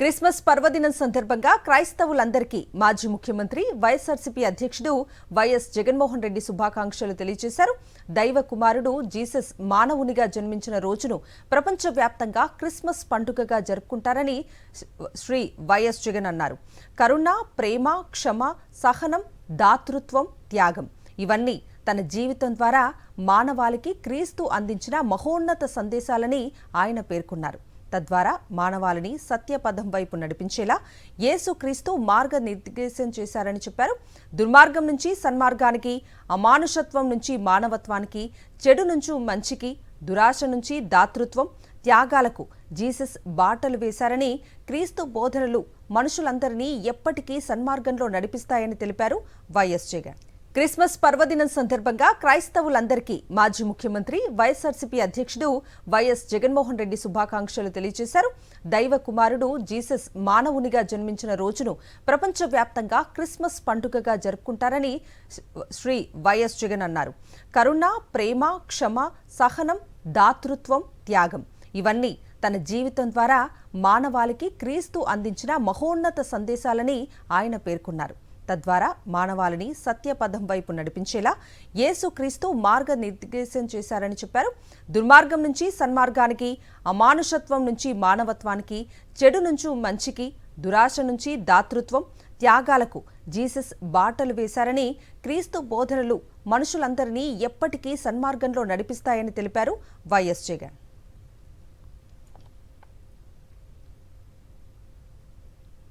Christmas పర్వదినం సందర్భంగా క్రైస్తవులందరికీ మాజీ ముఖ్యమంత్రి వైఎస్ఆర్సీపీ అధ్యక్షుడు వైఎస్ జగన్మోహన్ రెడ్డి శుభాకాంక్షలు తెలియజేశారు. దైవ కుమారుడు జీసస్ మానవునిగా జన్మించిన రోజును ప్రపంచవ్యాప్తంగా క్రిస్మస్ పండుగగా జరుపుకుంటారని శ్రీ వైఎస్ జగన్ అన్నారు. కరుణ, ప్రేమ, క్షమ, సహనం, దాతృత్వం, త్యాగం ఇవన్నీ తన జీవితం ద్వారా మానవాళికి క్రీస్తు అందించిన మహోన్నత సందేశాలని ఆయన పేర్కొన్నారు. తద్వారా మానవాళిని సత్యపథం వైపు నడిపించేలా యేసుక్రీస్తు మార్గనిర్దేశం చేశారని చెప్పారు. దుర్మార్గం నుంచి సన్మార్గానికి, అమానుషత్వం నుంచి మానవత్వానికి, చెడు నుంచి మంచికి, దురాశ నుంచి దాతృత్వం, త్యాగాలకు జీసస్ బాటలు వేశారని, క్రీస్తు బోధనలు మనుషులందరినీ ఎప్పటికీ సన్మార్గంలో నడిపిస్తాయని తెలిపారు వైఎస్ జగన్. క్రిస్మస్ పర్వదినం సందర్భంగా క్రైస్తవులందరికీ మాజీ ముఖ్యమంత్రి వైఎస్ఆర్సీపీ అధ్యక్షుడు వైఎస్ జగన్మోహన్ రెడ్డి శుభాకాంక్షలు తెలియజేశారు. దైవ కుమారుడు జీసస్ మానవునిగా జన్మించిన రోజును ప్రపంచవ్యాప్తంగా క్రిస్మస్ పండుగగా జరుపుకుంటారని శ్రీ వైఎస్ జగన్ అన్నారు. కరుణ, ప్రేమ, క్షమ, సహనం, దాతృత్వం, త్యాగం ఇవన్నీ తన జీవితం ద్వారా మానవాళికి క్రీస్తు అందించిన మహోన్నత సందేశాలని ఆయన పేర్కొన్నారు. తద్వారా మానవాళిని సత్యపథం వైపు నడిపించేలా యేసుక్రీస్తు మార్గనిర్దేశం చేశారని చెప్పారు. దుర్మార్గం నుంచి సన్మార్గానికి, అమానుషత్వం నుంచి మానవత్వానికి, చెడు నుంచి మంచికి, దురాశ నుంచి దాతృత్వం, త్యాగాలకు జీసస్ బాటలు వేశారని, క్రీస్తు బోధనలు మనుషులందరినీ ఎప్పటికీ సన్మార్గంలో నడిపిస్తాయని తెలిపారు వైఎస్ జగన్.